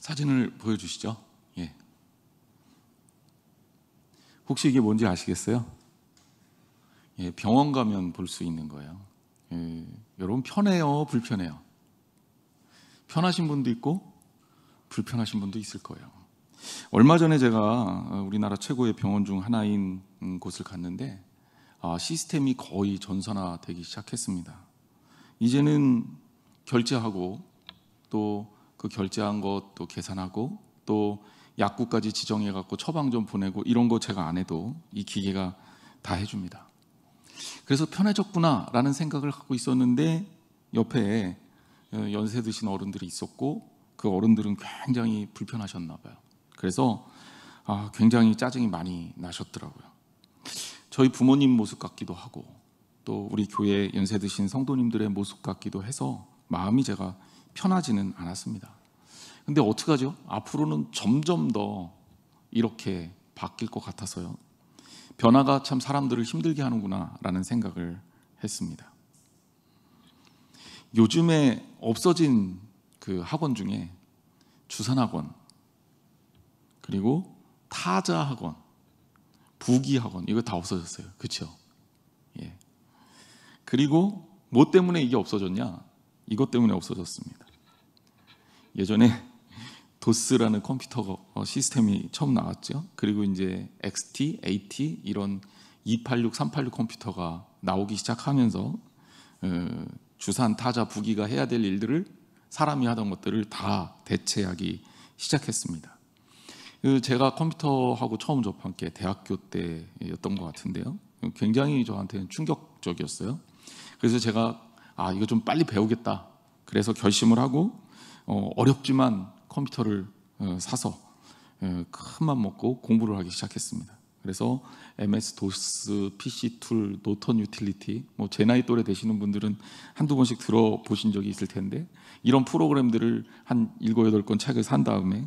사진을 보여주시죠. 예. 혹시 이게 뭔지 아시겠어요? 예, 병원 가면 볼 수 있는 거예요. 예, 여러분 편해요, 불편해요? 편하신 분도 있고 불편하신 분도 있을 거예요. 얼마 전에 제가 우리나라 최고의 병원 중 하나인 곳을 갔는데 시스템이 거의 전산화되기 시작했습니다. 이제는 결제하고 또 그 결제한 것 또 계산하고 또 약국까지 지정해 갖고 처방전 보내고 이런 거 제가 안 해도 이 기계가 다 해줍니다. 그래서 편해졌구나라는 생각을 갖고 있었는데 옆에 연세 드신 어른들이 있었고 그 어른들은 굉장히 불편하셨나 봐요. 그래서 굉장히 짜증이 많이 나셨더라고요. 저희 부모님 모습 같기도 하고 또 우리 교회 연세 드신 성도님들의 모습 같기도 해서 마음이 제가 편하지는 않았습니다. 근데 어떡하죠? 앞으로는 점점 더 이렇게 바뀔 것 같아서요. 변화가 참 사람들을 힘들게 하는구나 라는 생각을 했습니다. 요즘에 없어진 그 학원 중에 주산학원, 그리고 타자학원, 부기학원, 이거 다 없어졌어요. 그렇죠? 예. 그리고 뭐 때문에 이게 없어졌냐? 이것 때문에 없어졌습니다. 예전에 도스라는 컴퓨터 시스템이 처음 나왔죠. 그리고 이제 XT, AT 이런 286, 386 컴퓨터가 나오기 시작하면서 주산, 타자, 부기가 해야 될 일들을 사람이 하던 것들을 다 대체하기 시작했습니다. 제가 컴퓨터하고 처음 접한 게 대학교 때였던 것 같은데요. 굉장히 저한테는 충격적이었어요. 그래서 제가 이거 좀 빨리 배우겠다. 그래서 결심을 하고 어렵지만 컴퓨터를 사서 큰맘 먹고 공부를 하기 시작했습니다. 그래서 MS 도스, PC 툴, 노턴 유틸리티, 제 나이 또래 되시는 분들은 한두 번씩 들어보신 적이 있을 텐데 이런 프로그램들을 한 7, 8권 책을 산 다음에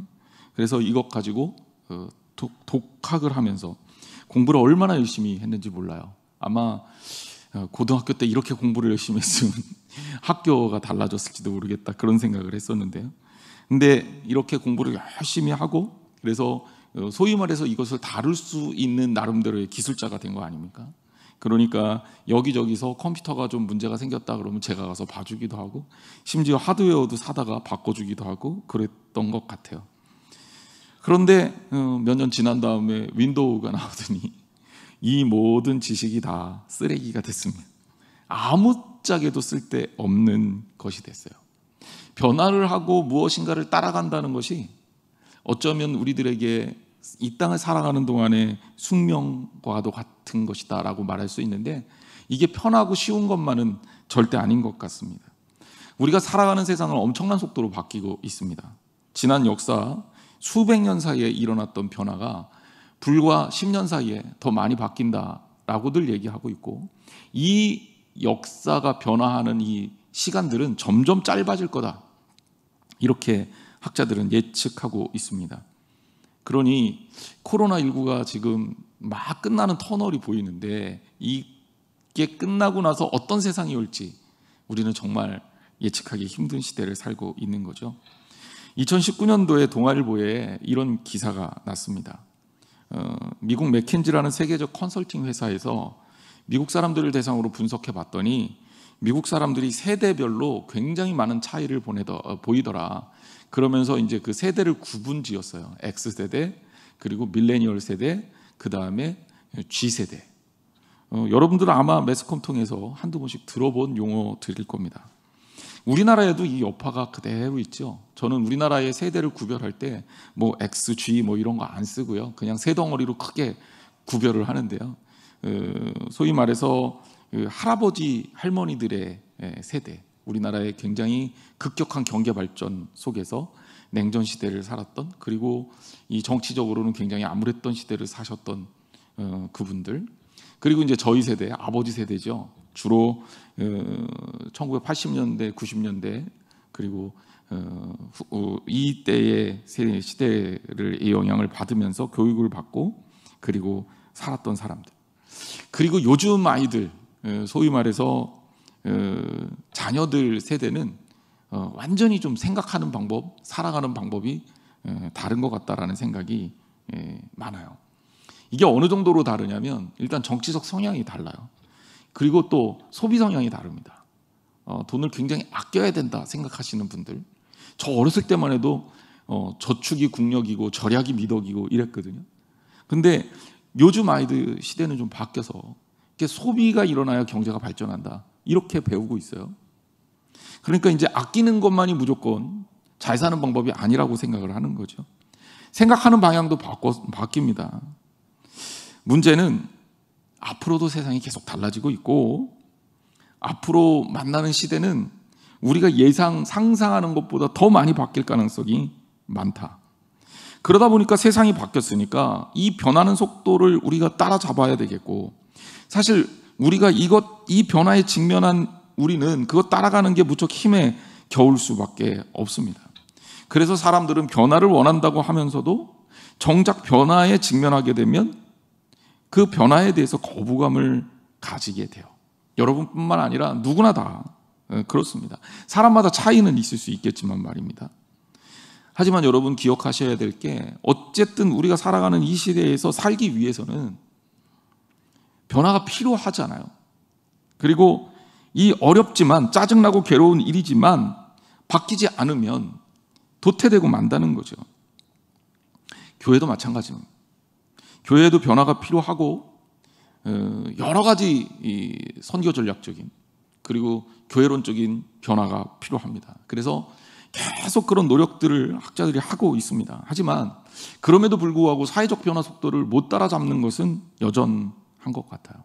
그래서 이것 가지고 독학을 하면서 공부를 얼마나 열심히 했는지 몰라요. 아마 고등학교 때 이렇게 공부를 열심히 했으면 학교가 달라졌을지도 모르겠다 그런 생각을 했었는데요. 근데 이렇게 공부를 열심히 하고 그래서 소위 말해서 이것을 다룰 수 있는 나름대로의 기술자가 된 거 아닙니까? 그러니까 여기저기서 컴퓨터가 좀 문제가 생겼다 그러면 제가 가서 봐주기도 하고 심지어 하드웨어도 사다가 바꿔주기도 하고 그랬던 것 같아요. 그런데 몇 년 지난 다음에 윈도우가 나오더니 이 모든 지식이 다 쓰레기가 됐습니다. 아무짝에도 쓸데없는 것이 됐어요. 변화를 하고 무엇인가를 따라간다는 것이 어쩌면 우리들에게 이 땅을 살아가는 동안의 숙명과도 같은 것이다 라고 말할 수 있는데 이게 편하고 쉬운 것만은 절대 아닌 것 같습니다. 우리가 살아가는 세상은 엄청난 속도로 바뀌고 있습니다. 지난 역사 수백 년 사이에 일어났던 변화가 불과 10년 사이에 더 많이 바뀐다라고들 얘기하고 있고 이 역사가 변화하는 이 시간들은 점점 짧아질 거다 이렇게 학자들은 예측하고 있습니다. 그러니 코로나19가 지금 막 끝나는 터널이 보이는데 이게 끝나고 나서 어떤 세상이 올지 우리는 정말 예측하기 힘든 시대를 살고 있는 거죠. 2019년도에 동아일보에 이런 기사가 났습니다. 미국 맥킨지라는 세계적 컨설팅 회사에서 미국 사람들을 대상으로 분석해 봤더니 미국 사람들이 세대별로 굉장히 많은 차이를 보이더라. 그러면서 이제 그 세대를 구분지었어요. X세대, 그리고 밀레니얼 세대, 그 다음에 G세대. 여러분들은 아마 매스컴 통해서 한두 번씩 들어본 용어들일 겁니다. 우리나라에도 이 여파가 그대로 있죠. 저는 우리나라의 세대를 구별할 때 X, G 이런 거 안 쓰고요. 그냥 세 덩어리로 크게 구별을 하는데요. 소위 말해서 할아버지, 할머니들의 세대, 우리나라의 굉장히 급격한 경제 발전 속에서 냉전 시대를 살았던 그리고 이 정치적으로는 굉장히 암울했던 시대를 사셨던 그분들 그리고 이제 저희 세대, 아버지 세대죠. 주로 1980년대, 90년대 그리고 이때의 시대를 영향을 받으면서 교육을 받고 그리고 살았던 사람들 그리고 요즘 아이들 소위 말해서 자녀들 세대는 완전히 좀 생각하는 방법, 살아가는 방법이 다른 것 같다라는 생각이 많아요. 이게 어느 정도로 다르냐면 일단 정치적 성향이 달라요. 그리고 또 소비 성향이 다릅니다. 돈을 굉장히 아껴야 된다 생각하시는 분들, 저 어렸을 때만 해도 저축이 국력이고 절약이 미덕이고 이랬거든요. 근데 요즘 아이들 시대는 좀 바뀌어서 소비가 일어나야 경제가 발전한다 이렇게 배우고 있어요. 그러니까 이제 아끼는 것만이 무조건 잘 사는 방법이 아니라고 생각을 하는 거죠. 생각하는 방향도 바뀝니다. 문제는 앞으로도 세상이 계속 달라지고 있고 앞으로 만나는 시대는 우리가 상상하는 것보다 더 많이 바뀔 가능성이 많다. 그러다 보니까 세상이 바뀌었으니까 이 변하는 속도를 우리가 따라잡아야 되겠고, 사실 우리가 이 변화에 직면한 우리는 그거 따라가는 게 무척 힘에 겨울 수밖에 없습니다. 그래서 사람들은 변화를 원한다고 하면서도 정작 변화에 직면하게 되면 그 변화에 대해서 거부감을 가지게 돼요. 여러분뿐만 아니라 누구나 다 그렇습니다. 사람마다 차이는 있을 수 있겠지만 말입니다. 하지만 여러분 기억하셔야 될 게, 어쨌든 우리가 살아가는 이 시대에서 살기 위해서는 변화가 필요하잖아요. 그리고 이 어렵지만 짜증나고 괴로운 일이지만 바뀌지 않으면 도태되고 만다는 거죠. 교회도 마찬가지입니다. 교회에도 변화가 필요하고 여러 가지 선교 전략적인 그리고 교회론적인 변화가 필요합니다. 그래서 계속 그런 노력들을 학자들이 하고 있습니다. 하지만 그럼에도 불구하고 사회적 변화 속도를 못 따라잡는 것은 여전한 것 같아요.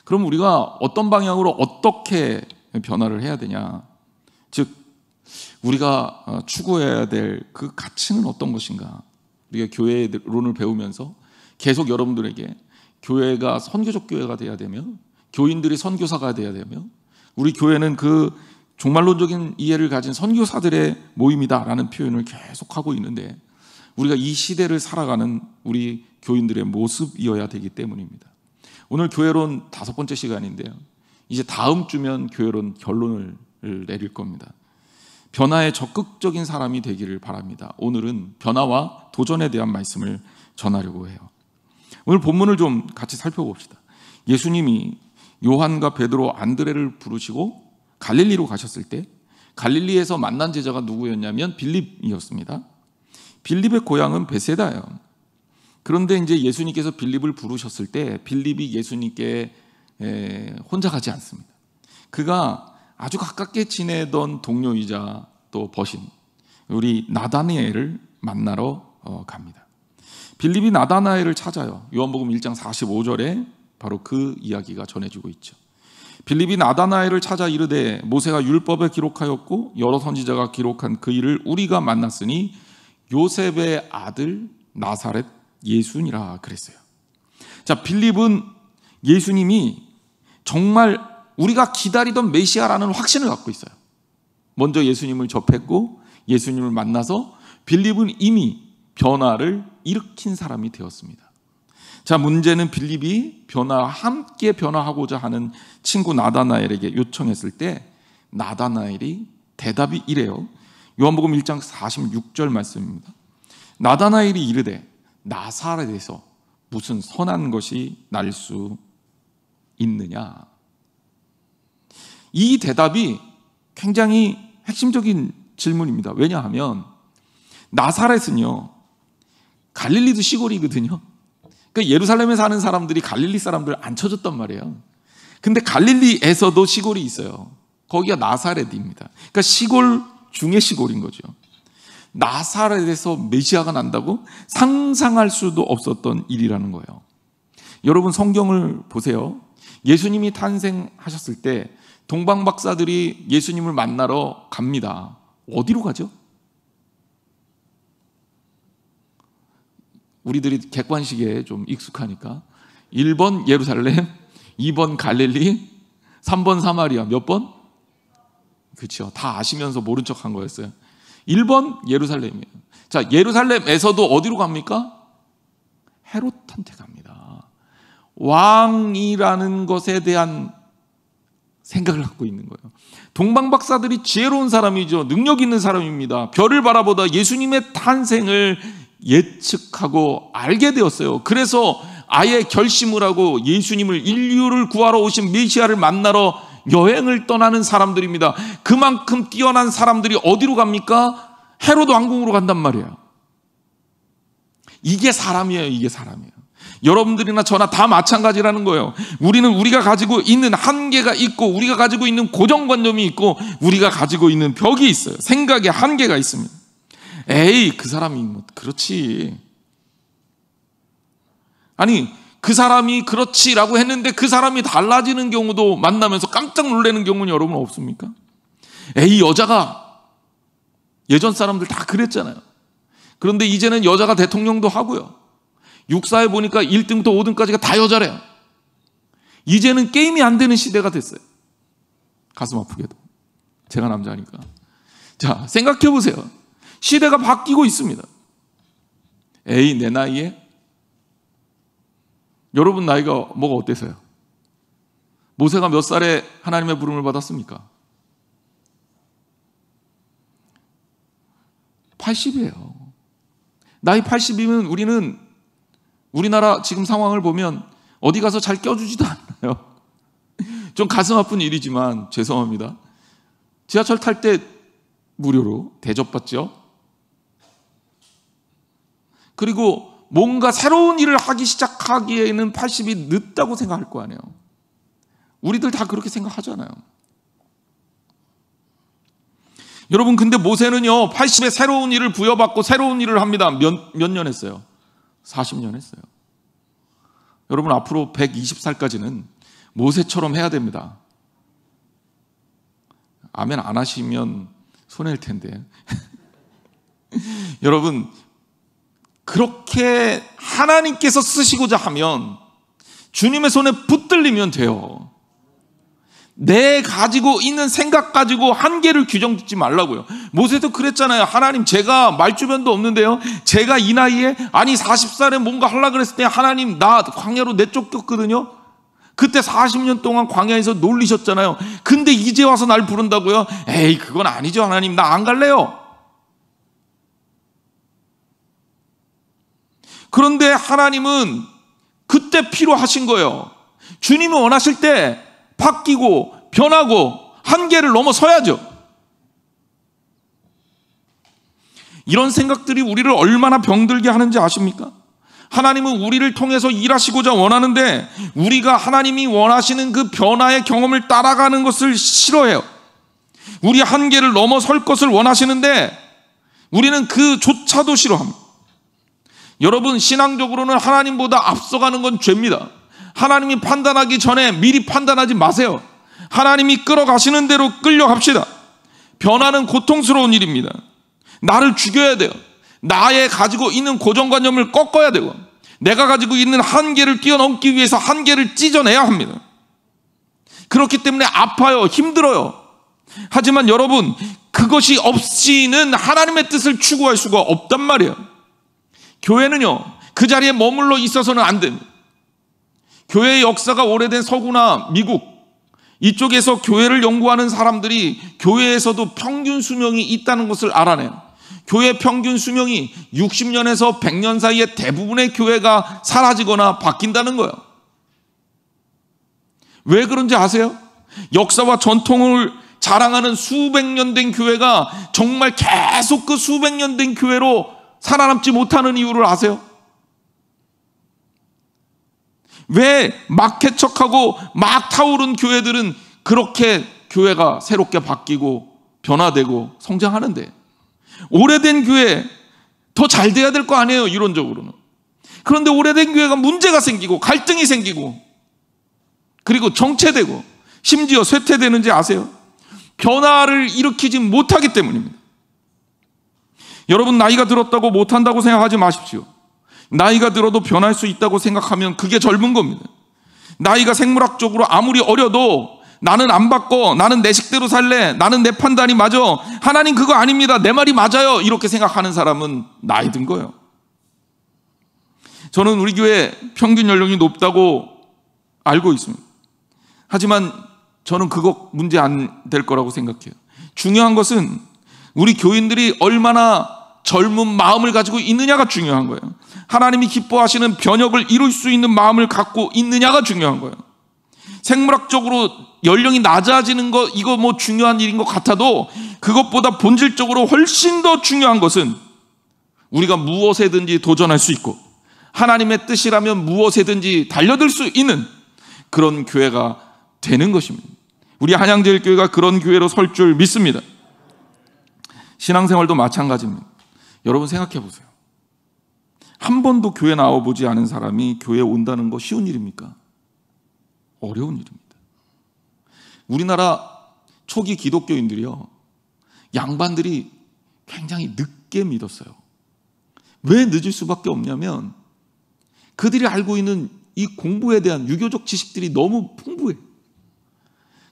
그럼 우리가 어떤 방향으로 어떻게 변화를 해야 되냐? 즉 우리가 추구해야 될 그 가치는 어떤 것인가? 우리가 교회론을 배우면서 계속 여러분들에게 교회가 선교적 교회가 돼야 되며 교인들이 선교사가 돼야 되며 우리 교회는 그 종말론적인 이해를 가진 선교사들의 모임이다라는 표현을 계속하고 있는데, 우리가 이 시대를 살아가는 우리 교인들의 모습이어야 되기 때문입니다. 오늘 교회론 5번째 시간인데요, 이제 다음 주면 교회론 결론을 내릴 겁니다. 변화에 적극적인 사람이 되기를 바랍니다. 오늘은 변화와 도전에 대한 말씀을 전하려고 해요. 오늘 본문을 좀 같이 살펴봅시다. 예수님이 요한과 베드로, 안드레를 부르시고 갈릴리로 가셨을 때 갈릴리에서 만난 제자가 누구였냐면 빌립이었습니다. 빌립의 고향은 베세다예요. 그런데 이제 예수님께서 빌립을 부르셨을 때 빌립이 예수님께 혼자 가지 않습니다. 그가 아주 가깝게 지내던 동료이자 또 버신 우리 나다나엘을 만나러 갑니다. 빌립이 나다나엘을 찾아요. 요한복음 1장 45절에 바로 그 이야기가 전해지고 있죠. 빌립이 나다나엘을 찾아 이르되 모세가 율법에 기록하였고 여러 선지자가 기록한 그 일을 우리가 만났으니 요셉의 아들 나사렛 예수니라 그랬어요. 자, 빌립은 예수님이 정말 우리가 기다리던 메시아라는 확신을 갖고 있어요. 먼저 예수님을 접했고 예수님을 만나서 빌립은 이미 변화를 일으킨 사람이 되었습니다. 자, 문제는 빌립이 함께 변화하고자 하는 친구 나다나엘에게 요청했을 때 나다나엘이 대답이 이래요. 요한복음 1장 46절 말씀입니다. 나다나엘이 이르되 나사렛에서 무슨 선한 것이 날 수 있느냐. 이 대답이 굉장히 핵심적인 질문입니다. 왜냐하면 나사렛은요 갈릴리도 시골이거든요. 그러니까 예루살렘에 사는 사람들이 갈릴리 사람들 안 쳐줬단 말이에요. 근데 갈릴리에서도 시골이 있어요. 거기가 나사렛입니다. 그러니까 시골 중에 시골인 거죠. 나사렛에서 메시아가 난다고 상상할 수도 없었던 일이라는 거예요. 여러분 성경을 보세요. 예수님이 탄생하셨을 때 동방 박사들이 예수님을 만나러 갑니다. 어디로 가죠? 우리들이 객관식에 좀 익숙하니까 1번 예루살렘, 2번 갈릴리, 3번 사마리아. 몇 번? 그렇죠. 다 아시면서 모른 척한 거였어요. 1번 예루살렘이에요. 자, 예루살렘에서도 어디로 갑니까? 헤롯한테 갑니다. 왕이라는 것에 대한 생각을 갖고 있는 거예요. 동방박사들이 지혜로운 사람이죠. 능력 있는 사람입니다. 별을 바라보다 예수님의 탄생을 예측하고 알게 되었어요. 그래서 아예 결심을 하고 예수님을, 인류를 구하러 오신 메시아를 만나러 여행을 떠나는 사람들입니다. 그만큼 뛰어난 사람들이 어디로 갑니까? 헤로드 왕궁으로 간단 말이에요. 이게 사람이에요. 이게 사람이에요. 여러분들이나 저나 다 마찬가지라는 거예요. 우리는 우리가 가지고 있는 한계가 있고, 우리가 가지고 있는 고정관념이 있고, 우리가 가지고 있는 벽이 있어요. 생각의 한계가 있습니다. 에이, 그 사람이 뭐 그렇지. 아니, 그 사람이 그렇지라고 했는데 그 사람이 달라지는 경우도 만나면서 깜짝 놀라는 경우는 여러분 없습니까? 에이, 여자가, 예전 사람들 다 그랬잖아요. 그런데 이제는 여자가 대통령도 하고요. 육사에 보니까 1등부터 5등까지가 다 여자래요. 이제는 게임이 안 되는 시대가 됐어요. 가슴 아프게도. 제가 남자니까. 자, 생각해 보세요. 시대가 바뀌고 있습니다. 에이, 내 나이에? 여러분 나이가 뭐가 어때서요? 모세가 몇 살에 하나님의 부름을 받았습니까? 80이에요. 나이 80이면 우리는 우리나라 지금 상황을 보면 어디 가서 잘 껴주지도 않아요. 좀 가슴 아픈 일이지만 죄송합니다. 지하철 탈 때 무료로 대접받죠. 그리고 뭔가 새로운 일을 하기 시작하기에는 80이 늦다고 생각할 거 아니에요. 우리들 다 그렇게 생각하잖아요. 여러분, 근데 모세는요 80에 새로운 일을 부여받고 새로운 일을 합니다. 몇 년 했어요? 40년 했어요. 여러분, 앞으로 120살까지는 모세처럼 해야 됩니다. 아멘 안 하시면 손해일 텐데. 여러분, 그렇게 하나님께서 쓰시고자 하면 주님의 손에 붙들리면 돼요. 내 가지고 있는 생각 가지고 한계를 규정 짓지 말라고요. 모세도 그랬잖아요. 하나님, 제가 말주변도 없는데요, 제가 이 나이에, 아니 40살에 뭔가 하려고 그랬을 때 하나님, 나 광야로 내쫓겼거든요. 그때 40년 동안 광야에서 놀리셨잖아요. 근데 이제 와서 날 부른다고요? 에이, 그건 아니죠. 하나님, 나 안 갈래요. 그런데 하나님은 그때 필요하신 거예요. 주님이 원하실 때 바뀌고 변하고 한계를 넘어서야죠. 이런 생각들이 우리를 얼마나 병들게 하는지 아십니까? 하나님은 우리를 통해서 일하시고자 원하는데 우리가 하나님이 원하시는 그 변화의 경험을 따라가는 것을 싫어해요. 우리 한계를 넘어설 것을 원하시는데 우리는 그조차도 싫어합니다. 여러분, 신앙적으로는 하나님보다 앞서가는 건 죄입니다. 하나님이 판단하기 전에 미리 판단하지 마세요. 하나님이 끌어가시는 대로 끌려갑시다. 변화는 고통스러운 일입니다. 나를 죽여야 돼요. 나의 가지고 있는 고정관념을 꺾어야 되고, 내가 가지고 있는 한계를 뛰어넘기 위해서 한계를 찢어내야 합니다. 그렇기 때문에 아파요. 힘들어요. 하지만 여러분, 그것이 없이는 하나님의 뜻을 추구할 수가 없단 말이에요. 교회는요, 그 자리에 머물러 있어서는 안 됩니다. 교회의 역사가 오래된 서구나 미국, 이쪽에서 교회를 연구하는 사람들이 교회에서도 평균 수명이 있다는 것을 알아내요. 교회 평균 수명이 60년에서 100년 사이에 대부분의 교회가 사라지거나 바뀐다는 거예요. 왜 그런지 아세요? 역사와 전통을 자랑하는 수백 년 된 교회가 정말 계속 그 수백 년 된 교회로 살아남지 못하는 이유를 아세요? 왜 막 개척하고 막 타오른 교회들은 그렇게 교회가 새롭게 바뀌고 변화되고 성장하는데, 오래된 교회 더 잘 돼야 될 거 아니에요, 이론적으로는. 그런데 오래된 교회가 문제가 생기고 갈등이 생기고 그리고 정체되고 심지어 쇠퇴되는지 아세요? 변화를 일으키지 못하기 때문입니다. 여러분, 나이가 들었다고 못한다고 생각하지 마십시오. 나이가 들어도 변할 수 있다고 생각하면 그게 젊은 겁니다. 나이가 생물학적으로 아무리 어려도 나는 안 바꿔, 나는 내 식대로 살래, 나는 내 판단이 맞아, 하나님 그거 아닙니다, 내 말이 맞아요, 이렇게 생각하는 사람은 나이 든 거예요. 저는 우리 교회 평균 연령이 높다고 알고 있습니다. 하지만 저는 그거 문제 안 될 거라고 생각해요. 중요한 것은 우리 교인들이 얼마나 젊은 마음을 가지고 있느냐가 중요한 거예요. 하나님이 기뻐하시는 변혁을 이룰 수 있는 마음을 갖고 있느냐가 중요한 거예요. 생물학적으로 연령이 낮아지는 거, 이거 뭐 중요한 일인 것 같아도 그것보다 본질적으로 훨씬 더 중요한 것은 우리가 무엇에든지 도전할 수 있고 하나님의 뜻이라면 무엇에든지 달려들 수 있는 그런 교회가 되는 것입니다. 우리 한양제일교회가 그런 교회로 설 줄 믿습니다. 신앙생활도 마찬가지입니다. 여러분 생각해 보세요. 한 번도 교회 나와보지 않은 사람이 교회에 온다는 거 쉬운 일입니까? 어려운 일입니다. 우리나라 초기 기독교인들이요, 양반들이 굉장히 늦게 믿었어요. 왜 늦을 수밖에 없냐면 그들이 알고 있는 이 공부에 대한 유교적 지식들이 너무 풍부해.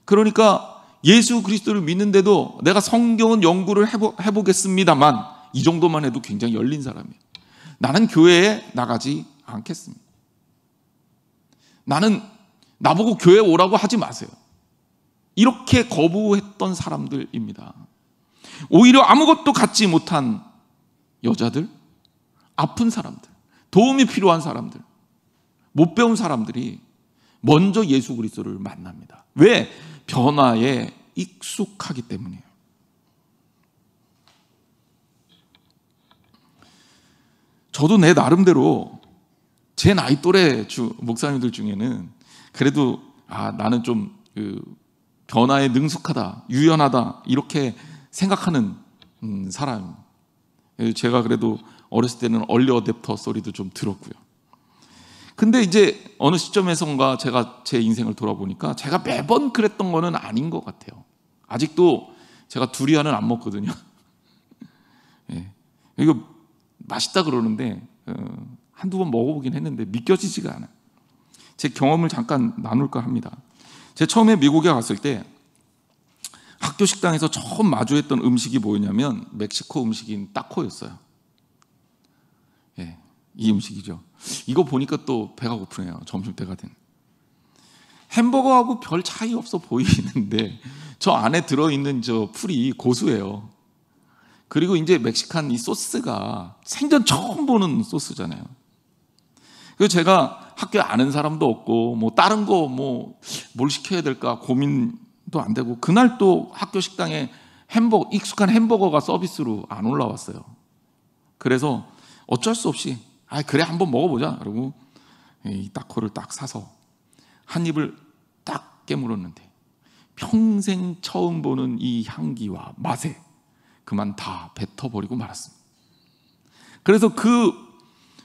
그러니까 예수 그리스도를 믿는데도 내가 성경은 연구를 해보겠습니다만 이 정도만 해도 굉장히 열린 사람이에요. 나는 교회에 나가지 않겠습니다. 나보고 교회 오라고 하지 마세요. 이렇게 거부했던 사람들입니다. 오히려 아무것도 갖지 못한 여자들, 아픈 사람들, 도움이 필요한 사람들, 못 배운 사람들이 먼저 예수 그리스도를 만납니다. 왜? 변화에 익숙하기 때문이에요. 저도 내 나름대로 제 나이 또래 목사님들 중에는 그래도 나는 좀 변화에 능숙하다, 유연하다 이렇게 생각하는 사람. 제가 그래도 어렸을 때는 얼리 어댑터 소리도 좀 들었고요. 근데 이제 어느 시점에선가 제가 제 인생을 돌아보니까 제가 매번 그랬던 거는 아닌 것 같아요. 아직도 제가 두리안은 안 먹거든요. 예. 이거 맛있다 그러는데 한두 번 먹어보긴 했는데 믿겨지지가 않아요. 제 경험을 잠깐 나눌까 합니다. 제가 처음에 미국에 갔을 때 학교 식당에서 처음 마주했던 음식이 뭐였냐면 멕시코 음식인 타코였어요. 예, 이 음식이죠. 이거 보니까 또 배가 고프네요. 점심때가 된. 햄버거하고 별 차이 없어 보이는데 저 안에 들어있는 저 풀이 고수예요. 그리고 이제 멕시칸 이 소스가 생전 처음 보는 소스잖아요. 그래서 제가 학교에 아는 사람도 없고 뭐 다른 거 뭘 시켜야 될까 고민도 안 되고 그날 또 학교 식당에 익숙한 햄버거가 서비스로 안 올라왔어요. 그래서 어쩔 수 없이 그래 한번 먹어보자. 그러고 이 타코를 딱 사서 한 입을 딱 깨물었는데 평생 처음 보는 이 향기와 맛에 그만 다 뱉어버리고 말았습니다. 그래서 그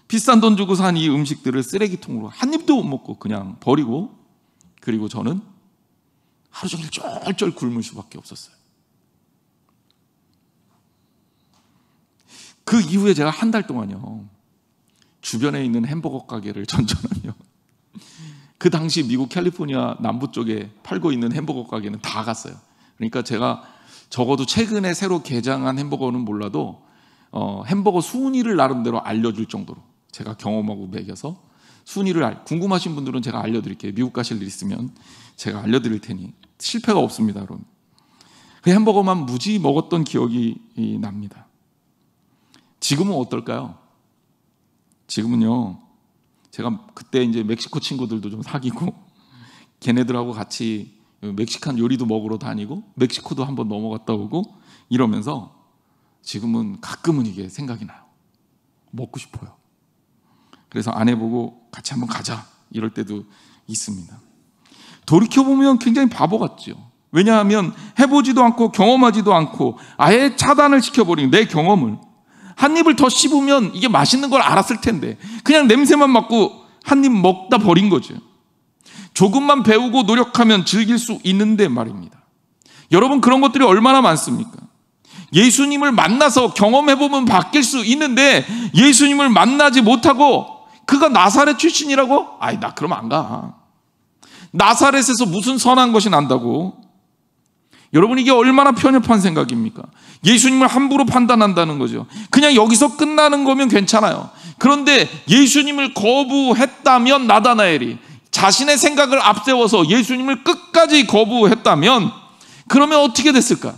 비싼 돈 주고 산 이 음식들을 쓰레기통으로 한 입도 못 먹고 그냥 버리고, 그리고 저는 하루 종일 쩔쩔 굶을 수밖에 없었어요. 그 이후에 제가 한 달 동안요 주변에 있는 햄버거 가게를 전전하며 그 당시 미국 캘리포니아 남부 쪽에 팔고 있는 햄버거 가게는 다 갔어요. 그러니까 제가 적어도 최근에 새로 개장한 햄버거는 몰라도 햄버거 순위를 나름대로 알려줄 정도로 제가 경험하고 매겨서 순위를 궁금하신 분들은 제가 알려드릴게요. 미국 가실 일 있으면 제가 알려드릴 테니 실패가 없습니다. 여러분. 그 햄버거만 무지 먹었던 기억이 납니다. 지금은 어떨까요? 지금은요, 제가 그때 이제 멕시코 친구들도 좀 사귀고 걔네들하고 같이 멕시칸 요리도 먹으러 다니고 멕시코도 한번 넘어갔다 오고 이러면서 지금은 가끔은 이게 생각이 나요. 먹고 싶어요. 그래서 아내 보고 같이 한번 가자 이럴 때도 있습니다. 돌이켜보면 굉장히 바보 같죠. 왜냐하면 해보지도 않고 경험하지도 않고 아예 차단을 시켜버린 내 경험을 한 입을 더 씹으면 이게 맛있는 걸 알았을 텐데 그냥 냄새만 맡고 한 입 먹다 버린 거죠. 조금만 배우고 노력하면 즐길 수 있는데 말입니다. 여러분, 그런 것들이 얼마나 많습니까? 예수님을 만나서 경험해보면 바뀔 수 있는데 예수님을 만나지 못하고 그가 나사렛 출신이라고? 나 그러면 안 가. 나사렛에서 무슨 선한 것이 난다고? 여러분, 이게 얼마나 편협한 생각입니까? 예수님을 함부로 판단한다는 거죠. 그냥 여기서 끝나는 거면 괜찮아요. 그런데 예수님을 거부했다면 나다나엘이 자신의 생각을 앞세워서 예수님을 끝까지 거부했다면 그러면 어떻게 됐을까?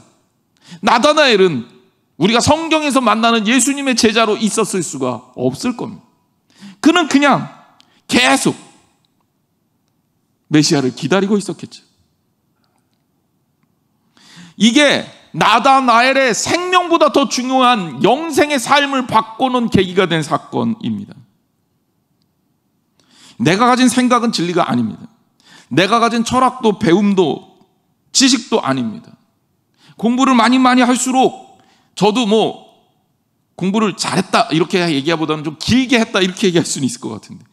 나다나엘은 우리가 성경에서 만나는 예수님의 제자로 있었을 수가 없을 겁니다. 그는 그냥 계속 메시아를 기다리고 있었겠죠. 이게 나다나엘의 생명보다 더 중요한 영생의 삶을 바꾸는 계기가 된 사건입니다. 내가 가진 생각은 진리가 아닙니다. 내가 가진 철학도 배움도 지식도 아닙니다. 공부를 많이 할수록 저도 공부를 잘했다 이렇게 얘기하보다는 좀 길게 했다 이렇게 얘기할 수는 있을 것 같은데,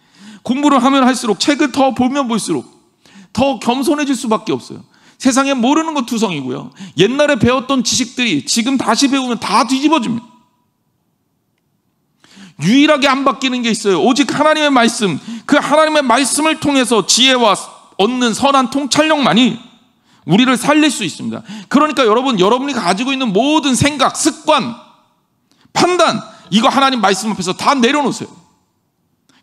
공부를 하면 할수록, 책을 더 보면 볼수록 더 겸손해질 수밖에 없어요. 세상에 모르는 것 투성이고요. 옛날에 배웠던 지식들이 지금 다시 배우면 다 뒤집어집니다. 유일하게 안 바뀌는 게 있어요. 오직 하나님의 말씀, 그 하나님의 말씀을 통해서 지혜와 얻는 선한 통찰력만이 우리를 살릴 수 있습니다. 그러니까 여러분이 가지고 있는 모든 생각, 습관, 판단, 이거 하나님 말씀 앞에서 다 내려놓으세요.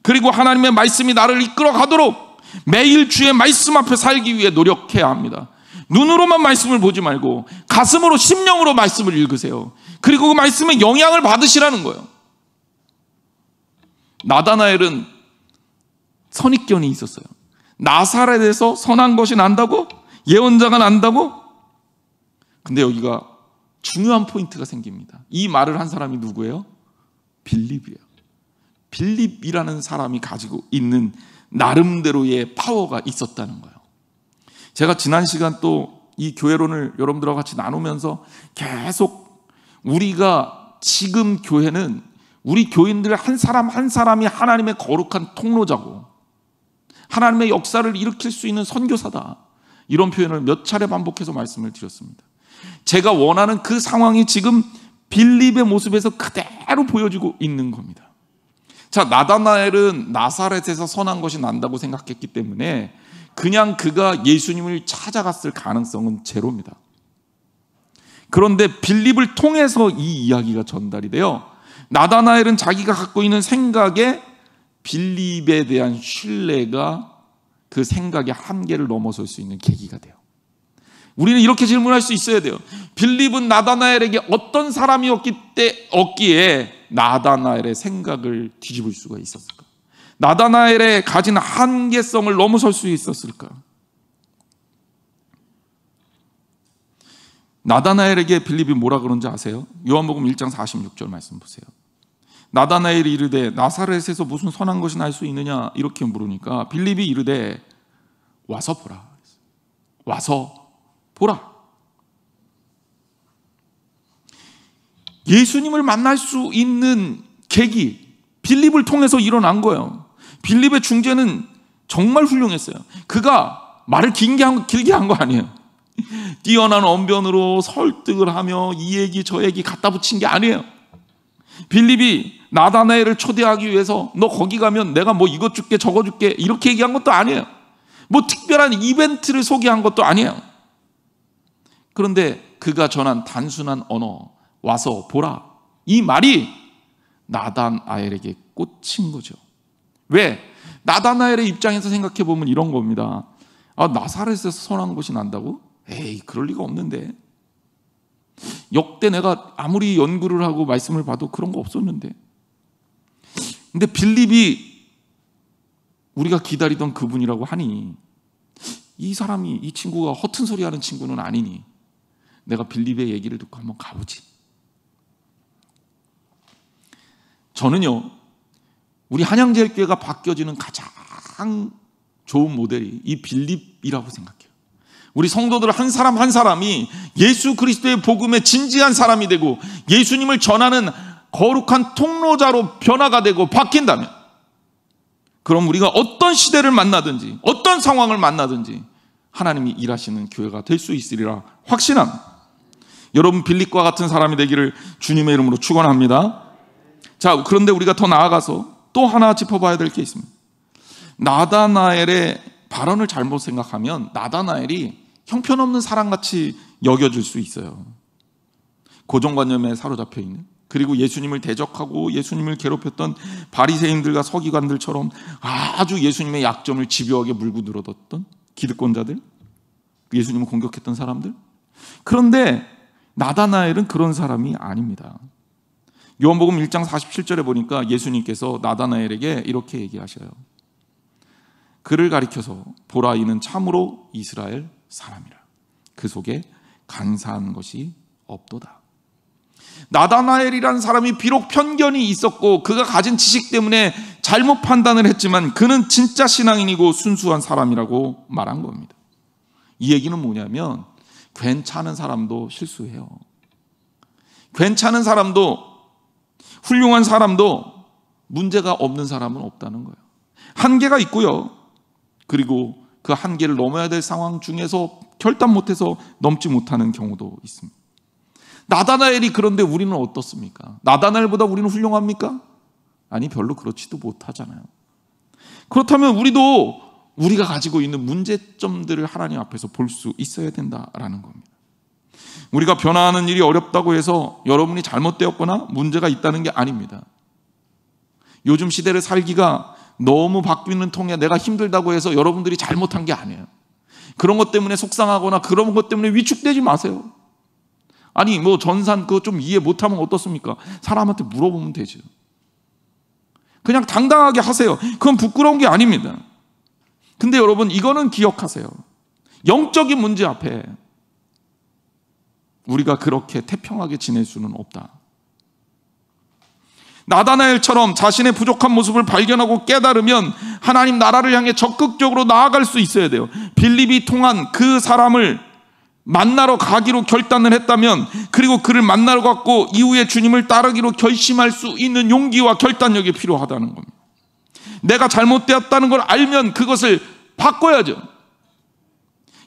그리고 하나님의 말씀이 나를 이끌어 가도록 매일 주의 말씀 앞에 살기 위해 노력해야 합니다. 눈으로만 말씀을 보지 말고 가슴으로, 심령으로 말씀을 읽으세요. 그리고 그 말씀에 영향을 받으시라는 거예요. 나다나엘은 선입견이 있었어요. 나사렛에서 선한 것이 난다고? 예언자가 난다고? 근데 여기가 중요한 포인트가 생깁니다. 이 말을 한 사람이 누구예요? 빌립이에요. 빌립이라는 사람이 가지고 있는 나름대로의 파워가 있었다는 거예요. 제가 지난 시간 또 이 교회론을 여러분들과 같이 나누면서 계속 우리가 지금 교회는 우리 교인들 한 사람 한 사람이 하나님의 거룩한 통로자고 하나님의 역사를 일으킬 수 있는 선교사다, 이런 표현을 몇 차례 반복해서 말씀을 드렸습니다. 제가 원하는 그 상황이 지금 빌립의 모습에서 그대로 보여지고 있는 겁니다. 자, 나다나엘은 나사렛에서 선한 것이 난다고 생각했기 때문에 그냥 그가 예수님을 찾아갔을 가능성은 제로입니다. 그런데 빌립을 통해서 이 이야기가 전달이 돼요. 나다나엘은 자기가 갖고 있는 생각에 빌립에 대한 신뢰가 그 생각의 한계를 넘어설 수 있는 계기가 돼요. 우리는 이렇게 질문할 수 있어야 돼요. 빌립은 나다나엘에게 어떤 사람이었기에 나다나엘의 생각을 뒤집을 수가 있었을까? 나다나엘의 가진 한계성을 넘어설 수 있었을까? 나다나엘에게 빌립이 뭐라 그런지 아세요? 요한복음 1장 46절 말씀 보세요. 나다나엘이 이르되 나사렛에서 무슨 선한 것이 날 수 있느냐 이렇게 물으니까 빌립이 이르되 와서 보라. 와서 보라. 예수님을 만날 수 있는 계기, 빌립을 통해서 일어난 거예요. 빌립의 중재는 정말 훌륭했어요. 그가 말을 길게 한 거 아니에요. 뛰어난 언변으로 설득을 하며 이 얘기 저 얘기 갖다 붙인 게 아니에요. 빌립이 나다나엘을 초대하기 위해서 너 거기 가면 내가 뭐 이것 줄게 저거 줄게 이렇게 얘기한 것도 아니에요. 뭐 특별한 이벤트를 소개한 것도 아니에요. 그런데 그가 전한 단순한 언어, 와서 보라, 이 말이 나다나엘에게 꽂힌 거죠. 왜? 나다나엘의 입장에서 생각해 보면 이런 겁니다. 아, 나사렛에서 선한 것이 난다고? 에이, 그럴 리가 없는데. 역대 내가 아무리 연구를 하고 말씀을 봐도 그런 거 없었는데. 근데 빌립이 우리가 기다리던 그분이라고 하니 이 사람이, 이 친구가 허튼 소리 하는 친구는 아니니 내가 빌립의 얘기를 듣고 한번 가보지. 저는요, 우리 한양제일교회가 바뀌어지는 가장 좋은 모델이 이 빌립이라고 생각해요. 우리 성도들 한 사람 한 사람이 예수 그리스도의 복음에 진지한 사람이 되고 예수님을 전하는 거룩한 통로자로 변화가 되고 바뀐다면, 그럼 우리가 어떤 시대를 만나든지 어떤 상황을 만나든지 하나님이 일하시는 교회가 될 수 있으리라 확신합니다. 여러분, 빌립과 같은 사람이 되기를 주님의 이름으로 축원합니다. 자, 그런데 우리가 더 나아가서 또 하나 짚어봐야 될 게 있습니다. 나다나엘의 발언을 잘못 생각하면 나다나엘이 형편없는 사람같이 여겨질 수 있어요. 고정관념에 사로잡혀 있는 그리고 예수님을 대적하고 예수님을 괴롭혔던 바리새인들과 서기관들처럼 아주 예수님의 약점을 집요하게 물고 늘어뒀던 기득권자들, 예수님을 공격했던 사람들. 그런데 나다나엘은 그런 사람이 아닙니다. 요한복음 1장 47절에 보니까 예수님께서 나다나엘에게 이렇게 얘기하셔요. 그를 가리켜서 보라, 이는 참으로 이스라엘 사람이라. 그 속에 간사한 것이 없도다. 나다나엘이라는 사람이 비록 편견이 있었고 그가 가진 지식 때문에 잘못 판단을 했지만 그는 진짜 신앙인이고 순수한 사람이라고 말한 겁니다. 이 얘기는 뭐냐면 괜찮은 사람도 실수해요. 괜찮은 사람도, 훌륭한 사람도 문제가 없는 사람은 없다는 거예요. 한계가 있고요. 그리고 그 한계를 넘어야 될 상황 중에서 결단 못해서 넘지 못하는 경우도 있습니다. 나다나엘이 그런데 우리는 어떻습니까? 나다나엘보다 우리는 훌륭합니까? 아니, 별로 그렇지도 못하잖아요. 그렇다면 우리도 우리가 가지고 있는 문제점들을 하나님 앞에서 볼 수 있어야 된다라는 겁니다. 우리가 변화하는 일이 어렵다고 해서 여러분이 잘못되었거나 문제가 있다는 게 아닙니다. 요즘 시대를 살기가 너무 바뀌는 통에 내가 힘들다고 해서 여러분들이 잘못한 게 아니에요. 그런 것 때문에 속상하거나 그런 것 때문에 위축되지 마세요. 아니, 뭐 전산 그거 좀 이해 못하면 어떻습니까? 사람한테 물어보면 되죠. 그냥 당당하게 하세요. 그건 부끄러운 게 아닙니다. 근데 여러분, 이거는 기억하세요. 영적인 문제 앞에 우리가 그렇게 태평하게 지낼 수는 없다. 나다나엘처럼 자신의 부족한 모습을 발견하고 깨달으면 하나님 나라를 향해 적극적으로 나아갈 수 있어야 돼요. 빌립이 통한 그 사람을 만나러 가기로 결단을 했다면, 그리고 그를 만나러 갔고 이후에 주님을 따르기로 결심할 수 있는 용기와 결단력이 필요하다는 겁니다. 내가 잘못되었다는 걸 알면 그것을 바꿔야죠.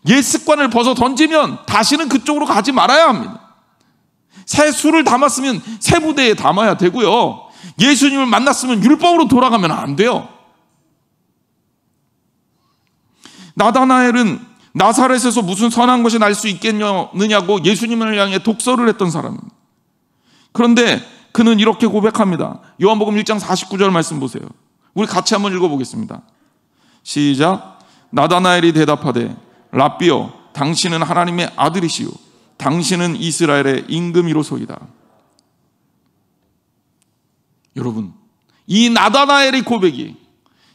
옛 습관을 벗어 던지면 다시는 그쪽으로 가지 말아야 합니다. 새 술을 담았으면 새 부대에 담아야 되고요. 예수님을 만났으면 율법으로 돌아가면 안 돼요. 나다나엘은 나사렛에서 무슨 선한 것이 날 수 있겠느냐고 예수님을 향해 독설을 했던 사람입니다. 그런데 그는 이렇게 고백합니다. 요한복음 1장 49절 말씀 보세요. 우리 같이 한번 읽어보겠습니다. 시작. 나다나엘이 대답하되 랍비여, 당신은 하나님의 아들이시오, 당신은 이스라엘의 임금이로소이다. 여러분, 이 나다나엘의 고백이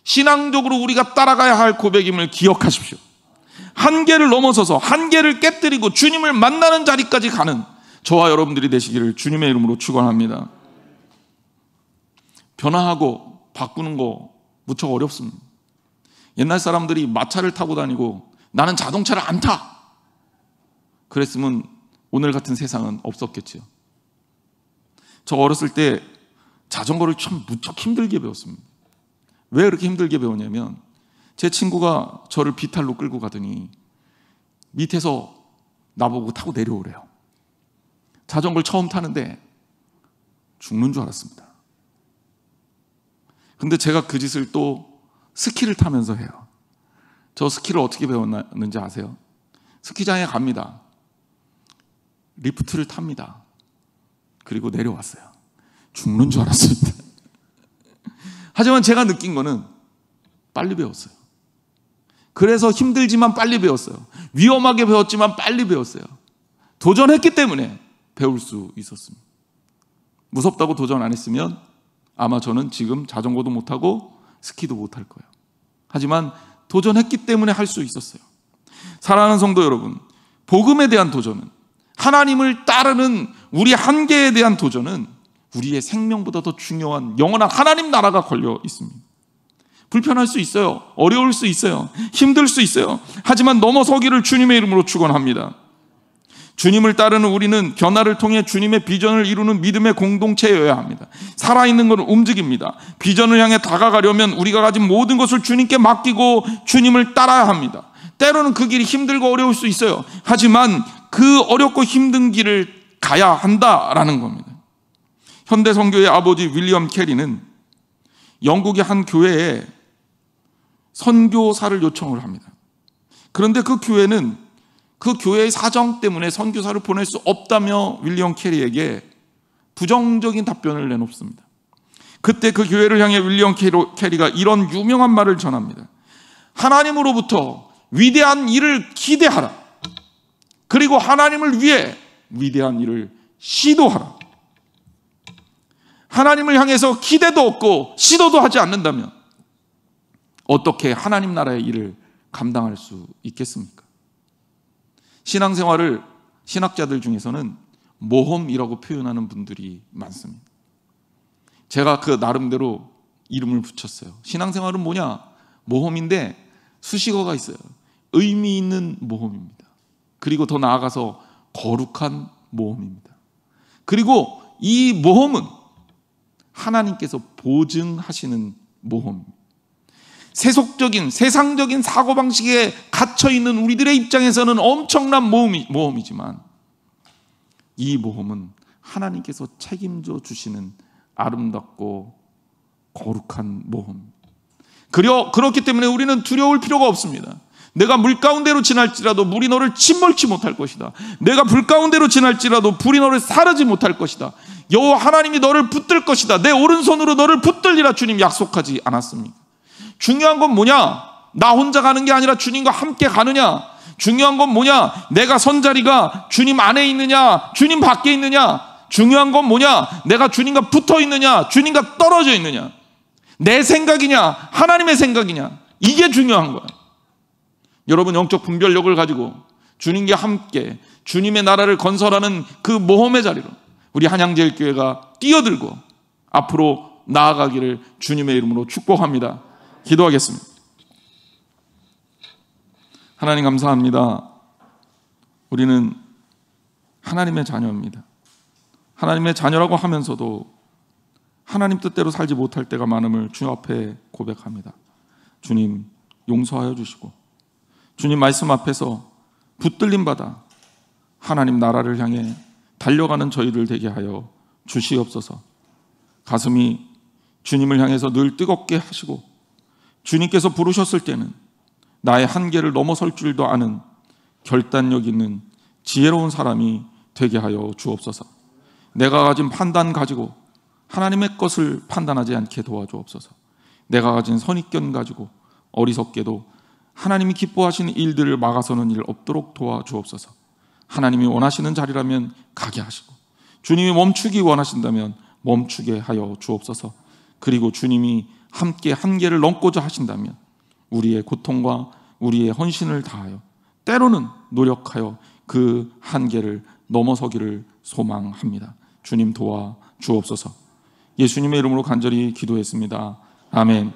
신앙적으로 우리가 따라가야 할 고백임을 기억하십시오. 한계를 넘어서서 한계를 깨뜨리고 주님을 만나는 자리까지 가는 저와 여러분들이 되시기를 주님의 이름으로 축원합니다. 변화하고 바꾸는 거 무척 어렵습니다. 옛날 사람들이 마차를 타고 다니고 나는 자동차를 안 타, 그랬으면 오늘 같은 세상은 없었겠죠. 저 어렸을 때 자전거를 참 무척 힘들게 배웠습니다. 왜 그렇게 힘들게 배웠냐면 제 친구가 저를 비탈로 끌고 가더니 밑에서 나보고 타고 내려오래요. 자전거를 처음 타는데 죽는 줄 알았습니다. 근데 제가 그 짓을 또 스키를 타면서 해요. 저 스키를 어떻게 배웠는지 아세요? 스키장에 갑니다. 리프트를 탑니다. 그리고 내려왔어요. 죽는 줄 알았습니다. 하지만 제가 느낀 거는 빨리 배웠어요. 그래서 힘들지만 빨리 배웠어요. 위험하게 배웠지만 빨리 배웠어요. 도전했기 때문에 배울 수 있었습니다. 무섭다고 도전 안 했으면 아마 저는 지금 자전거도 못하고 스키도 못할 거예요. 하지만 도전했기 때문에 할 수 있었어요. 사랑하는 성도 여러분, 복음에 대한 도전은, 하나님을 따르는 우리 한계에 대한 도전은 우리의 생명보다 더 중요한 영원한 하나님 나라가 걸려 있습니다. 불편할 수 있어요. 어려울 수 있어요. 힘들 수 있어요. 하지만 넘어서기를 주님의 이름으로 축원합니다. 주님을 따르는 우리는 변화를 통해 주님의 비전을 이루는 믿음의 공동체여야 합니다. 살아있는 것을 움직입니다. 비전을 향해 다가가려면 우리가 가진 모든 것을 주님께 맡기고 주님을 따라야 합니다. 때로는 그 길이 힘들고 어려울 수 있어요. 하지만 그 어렵고 힘든 길을 가야 한다라는 겁니다. 현대 선교의 아버지 윌리엄 캐리는 영국의 한 교회에 선교사를 요청을 합니다. 그런데 그 교회는 그 교회의 사정 때문에 선교사를 보낼 수 없다며 윌리엄 캐리에게 부정적인 답변을 내놓습니다. 그때 그 교회를 향해 윌리엄 캐리가 이런 유명한 말을 전합니다. 하나님으로부터 위대한 일을 기대하라. 그리고 하나님을 위해 위대한 일을 시도하라. 하나님을 향해서 기대도 없고 시도도 하지 않는다면 어떻게 하나님 나라의 일을 감당할 수 있겠습니까? 신앙생활을 신학자들 중에서는 모험이라고 표현하는 분들이 많습니다. 제가 그 나름대로 이름을 붙였어요. 신앙생활은 뭐냐? 모험인데 수식어가 있어요. 의미 있는 모험입니다. 그리고 더 나아가서 거룩한 모험입니다. 그리고 이 모험은 하나님께서 보증하시는 모험입니다. 세속적인 세상적인 사고방식에 갇혀있는 우리들의 입장에서는 엄청난 모험이지만 이 모험은 하나님께서 책임져 주시는 아름답고 거룩한 모험. 그렇기 때문에 우리는 두려울 필요가 없습니다. 내가 물 가운데로 지날지라도 물이 너를 침몰치 못할 것이다. 내가 불 가운데로 지날지라도 불이 너를 사르지 못할 것이다. 여호와 하나님이 너를 붙들 것이다. 내 오른손으로 너를 붙들리라 주님 약속하지 않았습니까? 중요한 건 뭐냐? 나 혼자 가는 게 아니라 주님과 함께 가느냐? 중요한 건 뭐냐? 내가 선 자리가 주님 안에 있느냐? 주님 밖에 있느냐? 중요한 건 뭐냐? 내가 주님과 붙어 있느냐? 주님과 떨어져 있느냐? 내 생각이냐? 하나님의 생각이냐? 이게 중요한 거야. 여러분, 영적 분별력을 가지고 주님과 함께 주님의 나라를 건설하는 그 모험의 자리로 우리 한양제일교회가 뛰어들고 앞으로 나아가기를 주님의 이름으로 축복합니다. 기도하겠습니다. 하나님 감사합니다. 우리는 하나님의 자녀입니다. 하나님의 자녀라고 하면서도 하나님 뜻대로 살지 못할 때가 많음을 주 앞에 고백합니다. 주님 용서하여 주시고 주님 말씀 앞에서 붙들림 받아 하나님 나라를 향해 달려가는 저희들 되게 하여 주시옵소서. 가슴이 주님을 향해서 늘 뜨겁게 하시고 주님께서 부르셨을 때는 나의 한계를 넘어설 줄도 아는 결단력 있는 지혜로운 사람이 되게 하여 주옵소서. 내가 가진 판단 가지고 하나님의 것을 판단하지 않게 도와주옵소서. 내가 가진 선입견 가지고 어리석게도 하나님이 기뻐하시는 일들을 막아서는 일 없도록 도와주옵소서. 하나님이 원하시는 자리라면 가게 하시고 주님이 멈추기 원하신다면 멈추게 하여 주옵소서. 그리고 주님이 함께 한계를 넘고자 하신다면 우리의 고통과 우리의 헌신을 다하여 때로는 노력하여 그 한계를 넘어서기를 소망합니다. 주님 도와 주옵소서. 예수님의 이름으로 간절히 기도했습니다. 아멘.